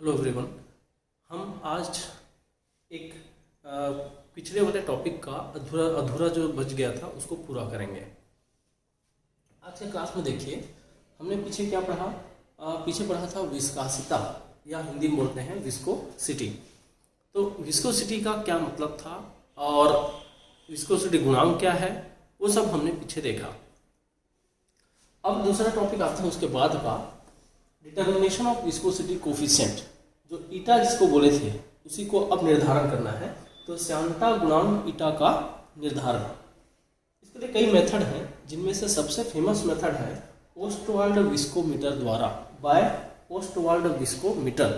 Hello everyone. हम आज एक पिछले वाले टॉपिक का अधूरा अधूरा जो बच गया था उसको पूरा करेंगे। आज के क्लास में देखिए हमने पीछे क्या पढ़ा। पीछे पढ़ा था विस्कासिता या हिंदी में बोलते हैं विस्कोसिटी। तो विस्कोसिटी का क्या मतलब था और विस्कोसिटी गुणांक क्या है वो सब हमने पीछे देखा। अब दूसरा टॉपिक आता है उसके बाद का डिटर्मिनेशन ऑफ विस्कोसिटी कोफिशिएंट। जो ईटा जिसको बोले थे उसी को अब निर्धारण करना है। तो श्यानता गुणांक ईटा का निर्धारण, इसके लिए कई मेथड हैं जिनमें से सबसे फेमस मेथड है ओस्टवाल्ड विस्कोमीटर द्वारा बाय ओस्टवाल्ड विस्कोमीटर।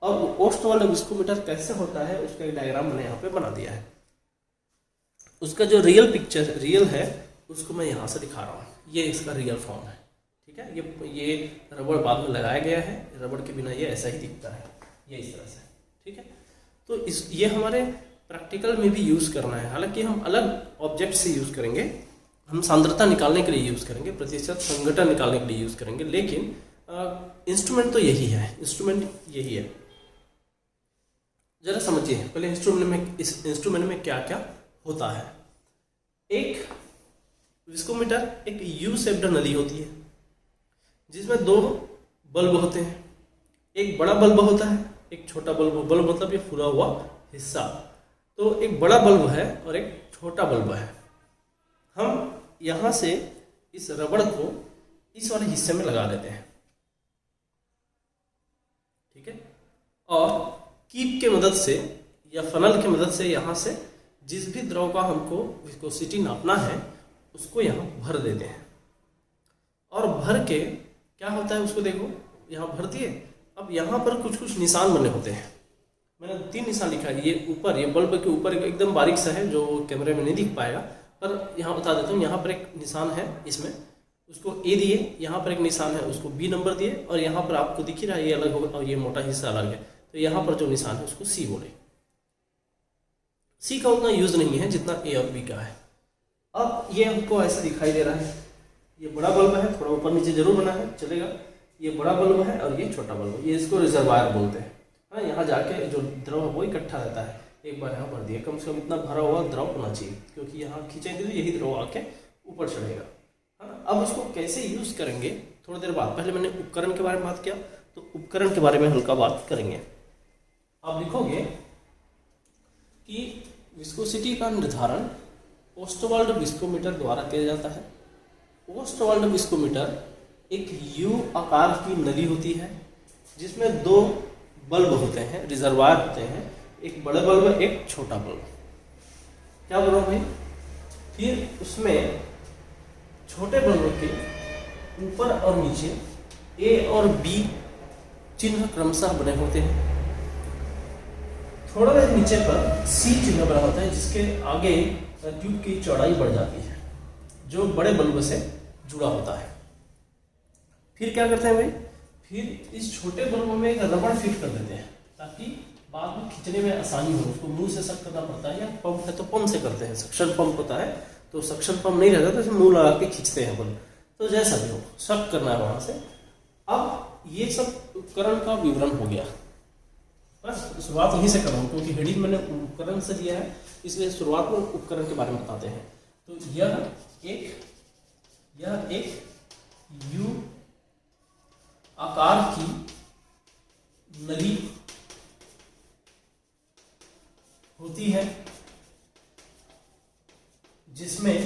अब ओस्टवाल्ड विस्कोमीटर कैसे होता है उसका एक डायग्राम मैंने यहाँ पे बना दिया है। उसका जो रियल पिक्चर रियल है उसको मैं यहाँ से दिखा रहा हूँ। ये इसका रियल फॉर्म है, ठीक है। ये रबड़ बाद में लगाया गया है, रबड़ के बिना ये ऐसा ही दिखता है, ये इस तरह से, ठीक है। तो ये हमारे प्रैक्टिकल में भी यूज़ करना है। हालांकि हम अलग ऑब्जेक्ट से यूज़ करेंगे, हम सांद्रता निकालने के लिए यूज़ करेंगे, प्रतिशत संघटन निकालने के लिए यूज़ करेंगे, लेकिन इंस्ट्रूमेंट तो यही है। इंस्ट्रूमेंट यही है। जरा समझिए पहले इस इंस्ट्रूमेंट में क्या क्या होता है। एक विस्कोमीटर एक यू शेप्ड नली होती है जिसमें दो बल्ब होते हैं। एक बड़ा बल्ब होता है, एक छोटा बल्ब। बल्ब मतलब ये फुला हुआ हिस्सा। तो एक बड़ा बल्ब है और एक छोटा बल्ब है। हम यहाँ से इस रबड़ को इस वाले हिस्से में लगा देते हैं, ठीक है। और कीप के मदद से या फनल की मदद से यहाँ से जिस भी द्रव का हमको विस्कोसिटी नापना है उसको यहाँ भर देते हैं। और भर के क्या होता है उसको देखो, यहाँ भर दिए। अब यहाँ पर कुछ कुछ निशान बने होते हैं। मैंने 3 निशान लिखा है। ये ऊपर, ये बल्ब के ऊपर एकदम बारीक सा है जो कैमरे में नहीं दिख पाएगा, पर यहाँ बता देता हूँ। यहाँ पर एक निशान है, इसमें उसको ए दिए। यहाँ पर एक निशान है, उसको बी नंबर दिए। और यहाँ पर आपको दिख ही रहा है ये अलग होगा और ये मोटा हिस्सा अलग है। तो यहाँ पर जो निशान है उसको सी बोले। सी का उतना यूज नहीं है जितना ए और बी का है। अब ये हमको ऐसा दिखाई दे रहा है, ये बड़ा बल्ब है, थोड़ा ऊपर नीचे जरूर बना है, चलेगा। ये बड़ा बल्ब है और ये छोटा बल्ब है। ये इसको रिजर्वायर बोलते हैं। हाँ, यहाँ जाके जो द्रव है वो इकट्ठा रहता है। एक बार यहाँ भर दिया, कम से कम इतना भरा हुआ द्रव होना चाहिए, क्योंकि यहाँ खींचेंगे तो यही द्रव आके ऊपर चढ़ेगा, है ना। अब उसको कैसे यूज करेंगे थोड़ी देर बाद। पहले मैंने उपकरण के बारे में बात किया, तो उपकरण के बारे में हल्का बात करेंगे। आप लिखोगे कि विस्कोसिटी का निर्धारण ओस्टवाल्ड विस्कोमीटर द्वारा किया जाता है। ओस्टवाल्ड विस्कोमीटर एक यू आकार की नली होती है जिसमें 2 बल्ब होते हैं, रिजर्वायर होते हैं। एक बड़ा बल्ब, एक छोटा बल्ब। क्या बोलो भाई? फिर उसमें छोटे बल्ब के ऊपर और नीचे ए और बी चिन्ह क्रमशः बने होते हैं। थोड़ा नीचे पर सी चिन्ह बना होता है जिसके आगे ट्यूब की चौड़ाई बढ़ जाती है, जो बड़े बल्ब से जुड़ा होता है। फिर क्या करते हैं भाई? फिर इस छोटे बल्ब में एक रबड़ फिट कर देते हैं ताकि बाद में खींचने में आसानी हो। उसको मुंह से सक करना पड़ता है, या पंप है तो पंप से करते हैं। सक्शन पंप होता है तो सक्शन पंप नहीं रहता तो मुंह लगा के खींचते हैं बल्ब। तो जैसा भी हो, सक करना है वहां से। अब ये सब उपकरण का विवरण हो गया। बस शुरुआत यहीं से कर रहा हूँ क्योंकि हेडिंग मैंने उपकरण से दिया है, इसलिए शुरुआत में उपकरण के बारे में बताते हैं। तो यह एक यू आकार की नली होती है जिसमें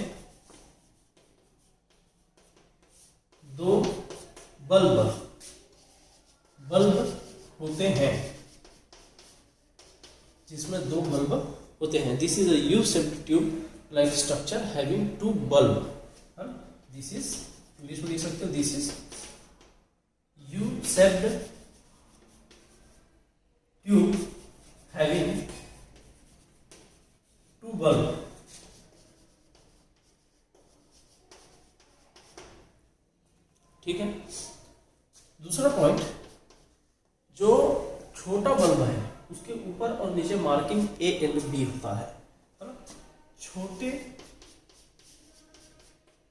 2 बल्ब होते हैं, जिसमें 2 बल्ब होते हैं। This is a U shaped tube like structure having 2 bulb. This is, English में लिख सकते हो, this is U shaped tube having 2 bulb. ठीक है। दूसरा पॉइंट, जो छोटा बल्ब है उसके ऊपर और नीचे मार्किंग ए एंड बी होता है ना। छोटे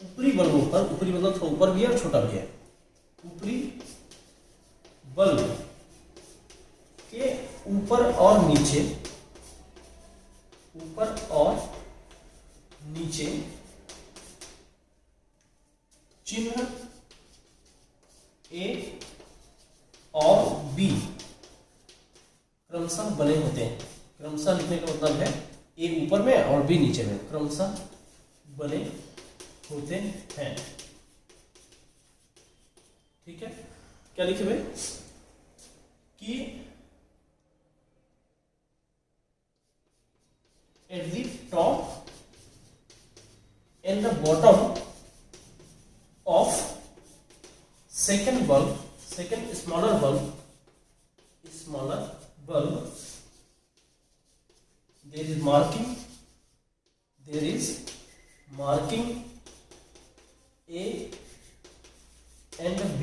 ऊपरी बल्बों पर, ऊपरी मतलब थोड़ा ऊपर भी है और छोटा भी है, ऊपरी बल्ब ऊपर और नीचे, ऊपर और नीचे चिन्ह ए और बी क्रमशः बने होते हैं। क्रमशः लिखने का मतलब है ए ऊपर में और बी नीचे में, क्रमशः बने होते हैं। ठीक है, क्या लिखे भाई कि at the top and the bottom of second bulb, second smaller bulb, there is marking A and B,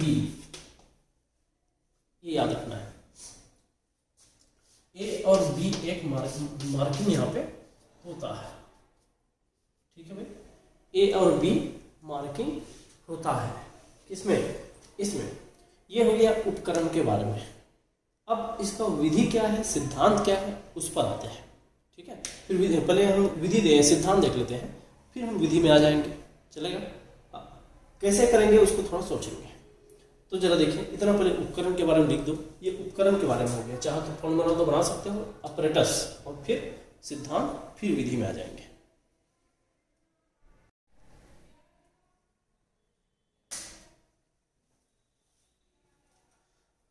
ये याद रखना है। ए और बी एक मार्किंग यहाँ पे होता है। ठीक है भाई, ए और बी मार्किंग होता है किसमें, इसमें। ये हो गया उपकरण के बारे में। अब इसका विधि क्या है, सिद्धांत क्या है, उस पर आते हैं। ठीक है, फिर पहले हम विधि सिद्धांत देख लेते हैं, फिर हम विधि में आ जाएंगे। चलेगा, कैसे करेंगे उसको थोड़ा सोचेंगे। तो जरा देखिए, इतना पहले उपकरण के बारे में लिख दो। ये उपकरण के बारे में हो गया, चाहे तो फॉर्मूला तो बना सकते हो, ऑपरेटर्स, और फिर सिद्धांत, फिर विधि में आ जाएंगे।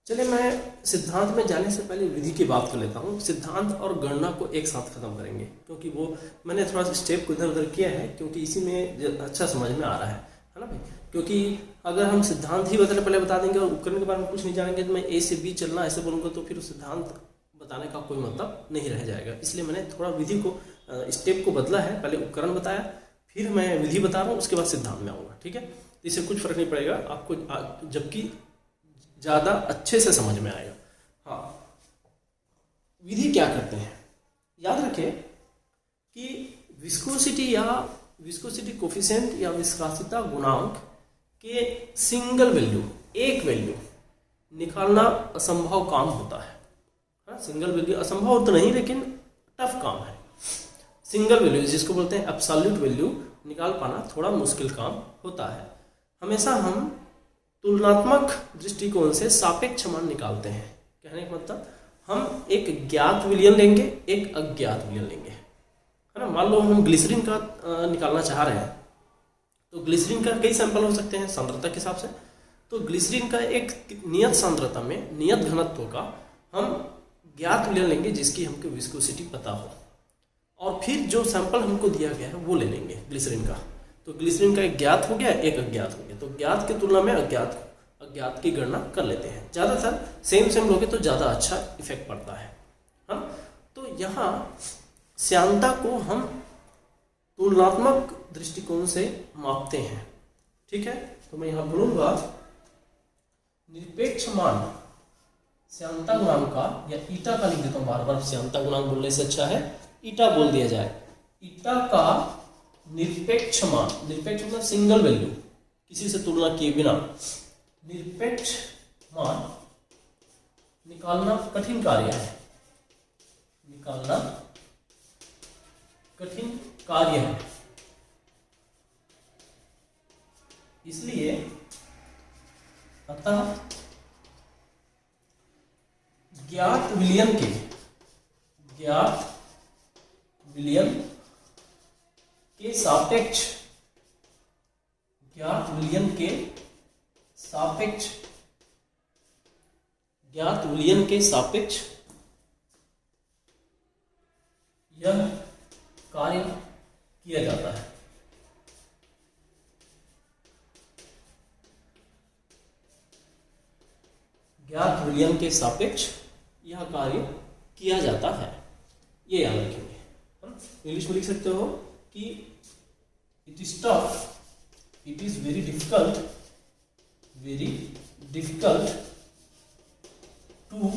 चलिए, मैं सिद्धांत में जाने से पहले विधि की बात कर लेता हूँ। सिद्धांत और गणना को एक साथ खत्म करेंगे, क्योंकि वो मैंने थोड़ा सा स्टेप को इधर उधर किया है, क्योंकि इसी में अच्छा समझ में आ रहा है ना भाई। क्योंकि अगर हम सिद्धांत ही पहले बता देंगे और उपकरण के बारे में कुछ नहीं जानेंगे, तो मैं ए से बी चलना ऐसे बोलूँगा, तो फिर सिद्धांत बताने का कोई मतलब नहीं रह जाएगा। इसलिए मैंने थोड़ा विधि को, स्टेप को बदला है। पहले उपकरण बताया, फिर मैं विधि बता रहा हूँ, उसके बाद सिद्धांत में आऊँगा। ठीक है, इससे कुछ फर्क नहीं पड़ेगा आपको, जबकि ज़्यादा अच्छे से समझ में आएगा। हाँ, विधि क्या करते हैं, याद रखें कि विस्कोसिटी कोफिशिएंट या विस्कासिता गुणांक के सिंगल वैल्यू, एक वैल्यू निकालना असंभव काम होता है। हाँ, सिंगल वैल्यू असंभव तो नहीं, लेकिन टफ काम है। सिंगल वैल्यू जिसको बोलते हैं एब्सोल्यूट वैल्यू निकाल पाना थोड़ा मुश्किल काम होता है। हमेशा हम तुलनात्मक दृष्टिकोण से सापेक्ष मान निकालते हैं। कहने का मतलब, हम एक ज्ञात विलयन लेंगे, एक अज्ञात विलयन लेंगे, है ना। मान लो हम ग्लिसरीन का निकालना चाह रहे हैं, तो ग्लिसरीन का कई सैंपल हो सकते हैं सांद्रता के हिसाब से। तो ग्लिसरीन का एक नियत सांद्रता में नियत घनत्व का हम ज्ञात विलयन लेंगे, जिसकी हमको विस्कोसिटी पता हो, और फिर जो सैंपल हमको दिया गया है वो ले लेंगे ग्लिसरीन का। तो ग्लिसरीन का एक ज्ञात हो गया, एक अज्ञात हो गया, तो ज्ञात की तुलना में अज्ञात की गणना कर लेते हैं। ज़्यादातर सेम लोगे तो ज़्यादा अच्छा इफेक्ट पड़ता है। हम तो यहाँ श्यानता को हम तुलनात्मक दृष्टिकोण से मापते हैं। ठीक है, तो मैं यहाँ बोलूँगा निरपेक्ष मान श्यानता गुणांक का, या ईटा का लिख देता हूँ, बार बार श्यानता गुणांक बोलने से अच्छा है ईटा बोल दिया जाए। ईटा का निरपेक्ष मान, निरपेक्ष मतलब सिंगल वैल्यू, किसी से तुलना किए बिना, निरपेक्ष मान निकालना कठिन कार्य है, निकालना कठिन कार्य है। इसलिए अतः ज्ञात विलयन के सापेक्ष, ज्ञात विलयन के सापेक्ष यह कार्य किया जाता है। ज्ञात विलयन के सापेक्ष यह कार्य किया जाता है, ये याद रखेंगे। इंग्लिश में लिख सकते हो कि it is tough, it is very difficult to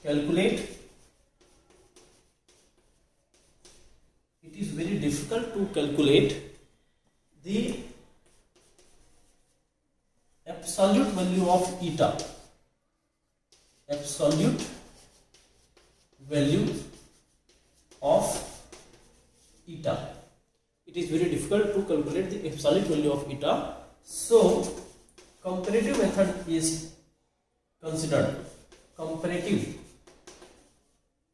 calculate, it is very difficult to calculate the absolute value of eta, absolute value of eta. It is very difficult to calculate the absolute value of eta. So comparative method is considered. Comparative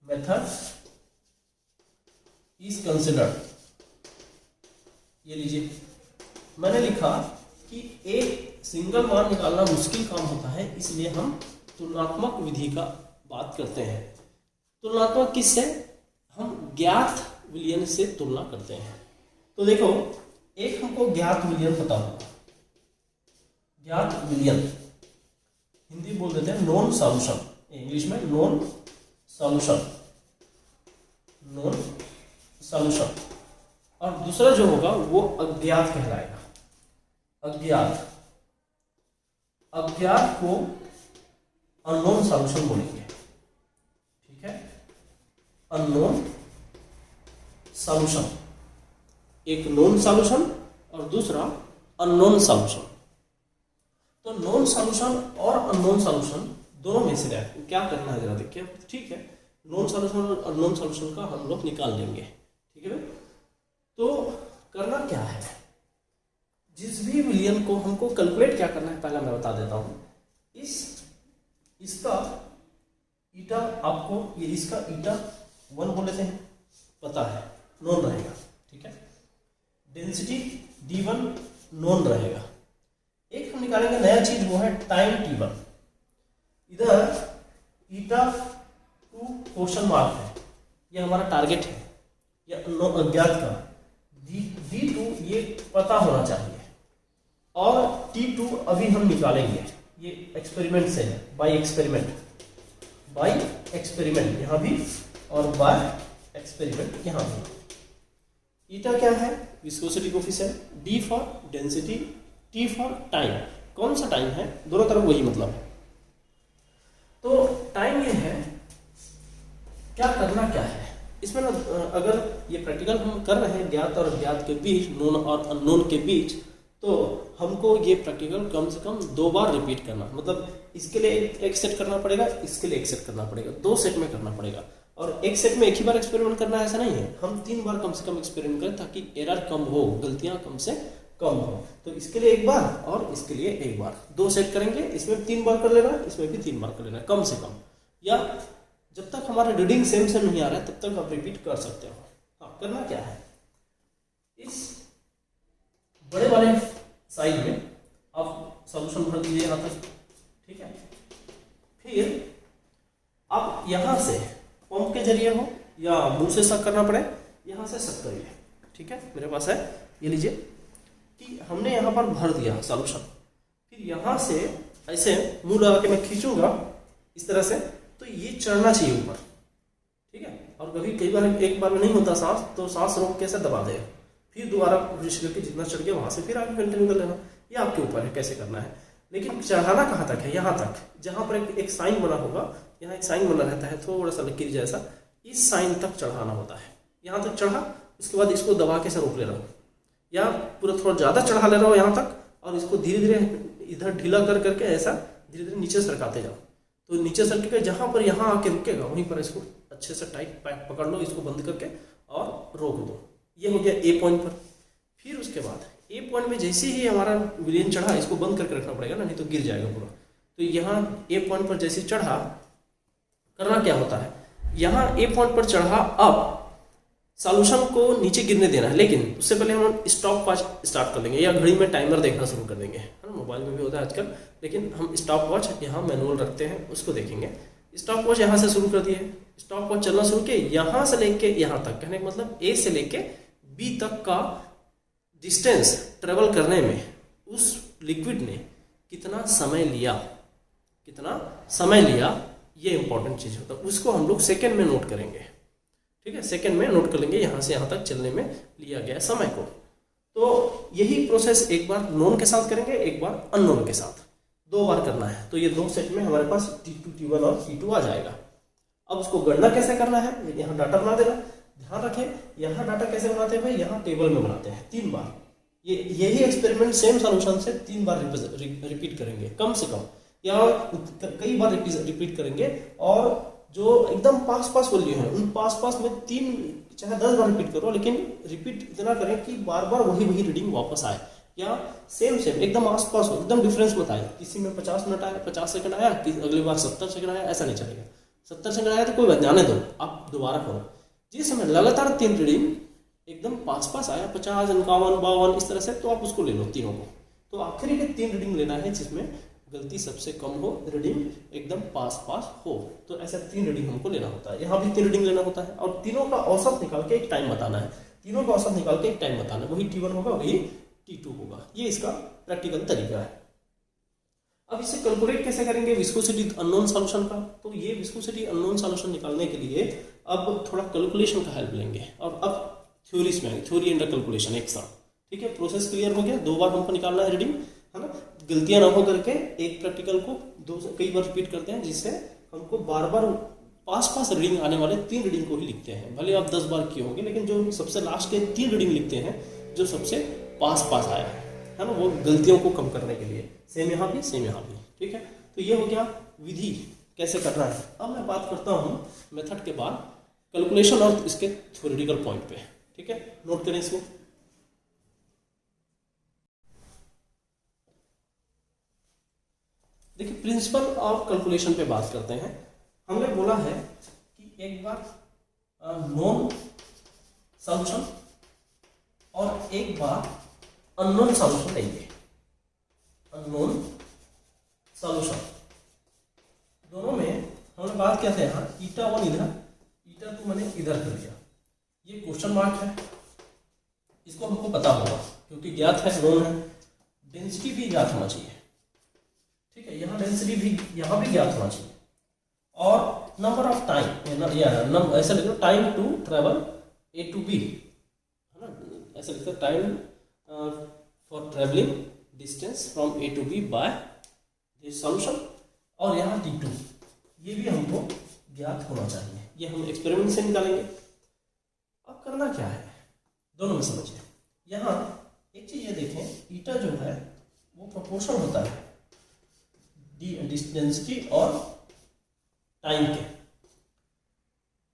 method is considered. ये लीजिए, मैंने लिखा कि एक single मान निकालना मुश्किल काम होता है, इसलिए हम तुलनात्मक विधि का बात करते हैं। तुलनात्मक किससे? हम ज्ञात विलयन से तुलना करते हैं। तो देखो, एक हमको ज्ञात विलयन पता होगा, ज्ञात विलयन हिंदी बोल देते हैं नॉन सॉल्यूशन, इंग्लिश में नॉन सॉल्यूशन, नॉन सॉल्यूशन। और दूसरा जो होगा वो अज्ञात कहलाएगा, अज्ञात, अज्ञात को अननोन सॉल्यूशन बोलेंगे, ठीक है, अननोन सॉल्यूशन। एक नोन सॉल्यूशन और दूसरा अननोन सॉल्यूशन। तो नोन सॉल्यूशन और अननोन सॉल्यूशन दोनों में से क्या करना है जरा देखिए, ठीक है। नोन सॉल्यूशन और अननोन सॉल्यूशन का हम लोग निकाल लेंगे, ठीक है। तो करना क्या है, जिस भी विलयन को हमको कैलकुलेट क्या करना है, पहला मैं बता देता हूं। इसका ईटा आपको, ये इसका ईटा 1 बोल लेते हैं, पता है, नॉन रहेगा, ठीक है। डेंसिटी D1 नॉन रहेगा। एक हम निकालेंगे नया चीज, वो है टाइम T1। इधर ईटा 2 क्वेश्चन मार्क है, ये हमारा टारगेट है, या अज्ञात का। D2 ये पता होना चाहिए, और T2 अभी हम निकालेंगे, ये एक्सपेरिमेंट से है, बाय एक्सपेरिमेंट, बाय एक्सपेरिमेंट यहाँ भी और बाय एक्सपेरिमेंट यहाँ भी। ईटा क्या है? Viscosity coefficient, D for density, T for time. कौन सा टाइम है? दोनों तरफ वही मतलब है। तो टाइम ये है, क्या करना क्या है इसमें ना, अगर ये प्रैक्टिकल हम कर रहे हैं ज्ञात और अज्ञात के बीच, नोन और अननोन के बीच, तो हमको ये प्रैक्टिकल कम से कम 2 बार रिपीट करना, मतलब इसके लिए एक सेट करना पड़ेगा, इसके लिए एक सेट करना पड़ेगा, 2 सेट में करना पड़ेगा। और एक सेट में एक ही बार एक्सपेरिमेंट करना है ऐसा नहीं है, हम 3 बार कम से कम एक्सपेरिमेंट करें ताकि एरर कम हो, गलतियां कम से कम हो। तो इसके लिए 1 बार और इसके लिए 1 बार, 2 सेट करेंगे, इसमें 3 बार कर लेना, इसमें भी 3 बार कर लेना कम से कम, या जब तक हमारा रीडिंग सेम नहीं आ रहा है तब तक आप रिपीट कर सकते हो। हाँ, करना क्या है, इस बड़े वाले साइज में आप सॉल्यूशन भर दीजिए यहाँ तक, ठीक है। फिर आप यहाँ से पंप के जरिए हो या मुंह से सक करना पड़े, यहाँ से सक करिए, ठीक है। मेरे पास है, ये लीजिए, कि हमने यहाँ पर भर दिया सॉल्यूशन, फिर यहाँ से ऐसे मुंह लगा के मैं खींचूंगा इस तरह से, तो ये चढ़ना चाहिए ऊपर, ठीक है। और कभी कई बार एक बार में नहीं होता सांस, तो सांस रोक कैसे दबा देगा, फिर दोबारा कोशिश करके जितना चढ़ गया वहां से फिर आगे कंटिन्यू कर लेना, ये आपके ऊपर है कैसे करना है। लेकिन चढ़ाना कहाँ तक है? यहाँ तक, जहाँ पर एक साइन बना होगा, यहाँ एक साइन बना रहता है थोड़ा सा लकीर जैसा, इस साइन तक चढ़ाना होता है। यहाँ तक चढ़ा, उसके बाद इसको दबा के से रोक ले रहा हूँ, या पूरा थोड़ा ज़्यादा चढ़ा ले रहा हूँ यहाँ तक, और इसको धीरे धीरे इधर ढीला कर करके ऐसा धीरे धीरे नीचे सरकाते जाओ। तो नीचे सरकेगा, जहाँ पर यहाँ आके रुकेगा वहीं पर इसको अच्छे से टाइट पकड़ लो, इसको बंद करके और रोक दो। ये हो गया ए पॉइंट पर। फिर उसके बाद ए पॉइंट में जैसे ही हमारा विलयन चढ़ा, इसको बंद करके रखना पड़ेगा ना, नहीं तो गिर जाएगा पूरा। तो यहाँ ए पॉइंट पर जैसे चढ़ा, करना क्या होता है, यहाँ ए पॉइंट पर चढ़ा, अब सॉल्यूशन को नीचे गिरने देना है, लेकिन उससे पहले हम स्टॉप वॉच स्टार्ट कर लेंगे, या घड़ी में टाइमर देखना शुरू कर देंगे, है ना, मोबाइल में भी होता है आजकल, लेकिन हम स्टॉप वॉच यहाँ मैनुअल रखते हैं, उसको देखेंगे। स्टॉप वॉच यहाँ से शुरू कर दिए, स्टॉप वॉच चलना शुरू किए, यहाँ से लेके यहाँ तक, कहने का मतलब ए से लेके बी तक का डिस्टेंस ट्रेवल करने में उस लिक्विड ने कितना समय लिया, कितना समय लिया, ये इंपॉर्टेंट चीज होता है। उसको हम लोग सेकेंड में नोट करेंगे, ठीक है, सेकेंड में नोट कर लेंगे यहाँ से यहाँ तक चलने में लिया गया समय को। तो यही प्रोसेस एक बार नोन के साथ करेंगे, एक बार अननोन के साथ, 2 बार करना है। तो ये 2 सेट में हमारे पास T2, T1 और T2 आ जाएगा। अब उसको गणना कैसे करना है, यहाँ डाटा बना देना, ध्यान रखें यहाँ डाटा कैसे बनाते हैं भाई, यहाँ टेबल में बनाते हैं 3 बार। यही एक्सपेरिमेंट सेम सॉल्यूशन से 3 बार रिपीट करेंगे कम से कम, या कई बार रिपीट करेंगे, और जो एकदम पास पास वैल्यू है उन पास पास में 3 चाहे 10 बार रिपीट करो, लेकिन रिपीट इतना करें कि बार बार वही वही रीडिंग वापस आए, या सेम एकदम आसपास हो, एकदम डिफरेंस मत आए। किसी में 50 मिनट आया, 50 सेकंड आया, अगली बार 70 सेकंड आया, ऐसा नहीं चलेगा। 70 सेकंड आया तो कोई बात नहीं, आने दो, आप दोबारा करो। जिस समय लगातार 3 रीडिंग एकदम पास पास आया, 50, 51, 52 इस तरह से, तो आप उसको ले लो तीनों को। तो आखिरी के 3 रीडिंग लेना है जिसमें गलती सबसे कम हो, रीडिंग एकदम पास पास हो। तो ऐसे 3 रीडिंग हमको लेना होता है, यहाँ भी 3 रीडिंग लेना होता है, और तीनों का औसत निकाल के एक टाइम बताना है। तीनों का औसत निकाल के एक टाइम बताना है, वही T1 होगा वही T2 होगा। ये इसका प्रैक्टिकल तरीका है। अब इसे कैलकुलेट कैसे करेंगे विस्कोसिटी अननोन सॉल्यूशन का। तो ये विस्कोसिटी अननोन सॉल्यूशन निकालने के लिए अब थोड़ा कैलकुलेशन का हेल्प लेंगे, और अब थ्योरीज में थ्योरी एंड कैलकुलेशन एक साथ। ठीक है, प्रोसेस क्लियर हो गया। 2 बार हमको निकालना है रीडिंग, है ना, गलतियां ना हो करके एक प्रैक्टिकल को कई बार रिपीट करते हैं, जिससे हमको बार बार पास पास रीडिंग आने वाले 3 रीडिंग को ही लिखते हैं। भले आप 10 बार किए होंगे, लेकिन जो सबसे लास्ट के 3 रीडिंग लिखते हैं जो सबसे पास पास आया है ना, वो गलतियों को कम करने के लिए। सेम यहाँ भी, सेम यहाँ भी। ठीक है, तो ये हो गया विधि कैसे करना है। अब मैं बात करता हूँ मेथड के बाद कैलकुलेशन और इसके थ्योरेटिकल पॉइंट पे। ठीक है, नोट करें इसको। देखिए, प्रिंसिपल और कैलकुलेशन पे बात करते हैं। हमने बोला है कि एक बार नोन सॉल्यूशन और एक बार अननोन सॉल्यूशन लेंगे। अननोन सॉल्यूशन दोनों में हमने बात क्या था, यहाँ 𝜃1 इधर, 𝜃2 मैंने इधर कर दिया। ये क्वेश्चन मार्क है, इसको हमको पता होगा क्योंकि ज्ञात है, नोन है। डेंसिटी भी ज्ञात होना चाहिए। ठीक है, यहाँ डेंसिटी भी, यहाँ भी ज्ञात होना चाहिए। और नंबर ऑफ टाइम, ऐसा लिखो time to travel A to B, है ना, ऐसा लिखो time for travelling distance from A to B by this solution. और यहाँ T2, ये भी हमको ज्ञात होना चाहिए। ये हम एक्सपेरिमेंट से निकालेंगे। अब करना क्या है, दोनों में समझिए। यहाँ एक चीज ये देखें, ईटा जो है वो प्रोपोर्शन होता है डेंसिटी और टाइम के।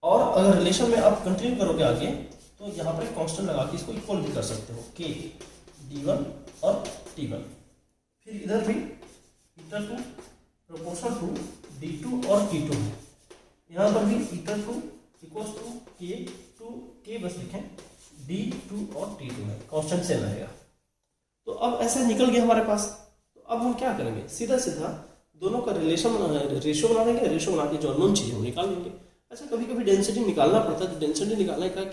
और अगर रिलेशन में आप कंटिन्यू करोगे आगे, तो यहाँ पर कांस्टेंट लगा के इसको इक्वल भी कर सकते हो, K D1 और T1। फिर इधर भी 𝜃2 प्रोपोर्शन टू D2 और T2 है। यहाँ पर भी 𝜃2 इक्वल्स टू K बस लिखें, D2 और T2 है, कांस्टेंट सेम रहेगा। तो अब ऐसे निकल गया हमारे पास। तो अब हम क्या करेंगे, सीधा सीधा दोनों का रेशियो बना देंगे। रेशियो बना के जो अननोन चीज हम निकाल लेंगे। अच्छा, कभी कभी डेंसिटी निकालना पड़ता है, तो डेंसिटी निकालने का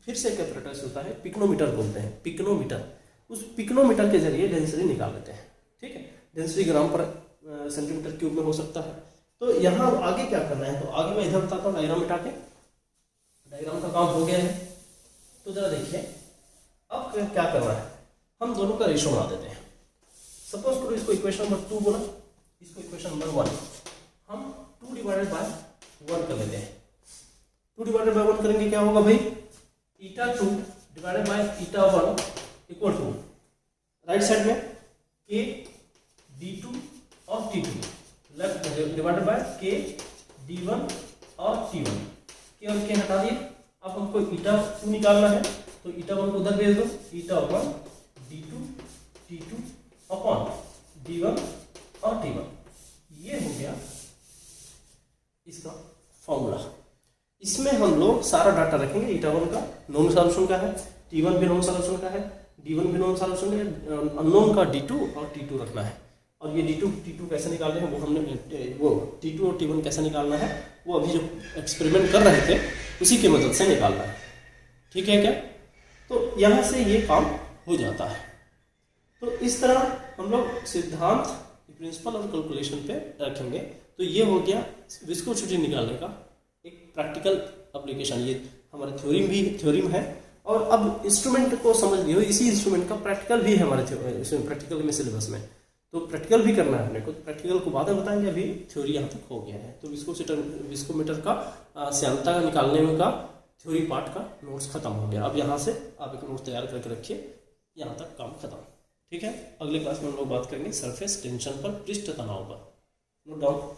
फिर से एक apparatus होता है, पिक्नोमीटर बोलते हैं, पिक्नोमीटर। उस पिक्नोमीटर के जरिए डेंसिटी निकाल लेते हैं। ठीक है, डेंसिटी ग्राम पर सेंटीमीटर क्यूब में हो सकता है। तो यहाँ आगे क्या करना है, तो आगे मैं इधर बताता हूँ डायग्राम मिटा के। डायग्राम का काम हो गया है, तो जरा देखिए अब क्या करना है। हम दोनों का रेशियो बना देते हैं। सपोज करो इसको इक्वेशन नंबर 2 बोला, इसको इक्वेशन नंबर 1। हम 2 डिवाइडेड बाय 1 कर लेते हैं। 2 डिवाइडेड बाय 1 करेंगे, क्या होगा भाई, 𝜃2 divided by 𝜃1 equal to right side में K D2 और T2, left divided by K D1 और T1। K और K हटा दिए। अब हमको 𝜃2 निकालना है, तो 𝜃1 को उधर भेज दो, 𝜃1 D2 T2 अपॉन D1 और T1। ये हो गया इसका फॉर्मूला। इसमें हम लोग सारा डाटा रखेंगे। 𝜃1 का नॉन सॉल्यूशन का है, T1 भी नॉन सॉल्यूशन का है, D1 भी नॉन सॉल्यूशन है, अननोन का D2 और T2 रखना है। और ये D2 T2 कैसे निकालने हैं वो हमने, वो T2 और T1 कैसे निकालना है वो अभी जो एक्सपेरिमेंट कर रहे थे उसी की मदद से निकालना है। ठीक है क्या, तो यहाँ से ये काम हो जाता है। तो इस तरह हम लोग सिद्धांत, प्रिंसिपल और कैलकुलेशन पे रखेंगे। तो ये हो गया विस्कोसिटी निकालने का एक प्रैक्टिकल एप्लीकेशन। ये हमारा थ्योरम है। और अब इंस्ट्रूमेंट को समझ लियो, इसी इंस्ट्रूमेंट का प्रैक्टिकल भी है हमारे प्रैक्टिकल में सिलेबस में। तो प्रैक्टिकल भी करना है अपने को। प्रैक्टिकल को बाद में बताएंगे, अभी थ्योरी यहाँ तक हो गया है। तो विस्कोमीटर का श्यानता निकालने का थ्योरी पार्ट का नोट्स खत्म हो गया। अब यहाँ से आप एक नोट तैयार करके रखिए, यहाँ तक काम खत्म। ठीक है, अगले क्लास में हम लोग बात करेंगे सरफेस टेंशन पर, पृष्ठ तनाव पर। Note down.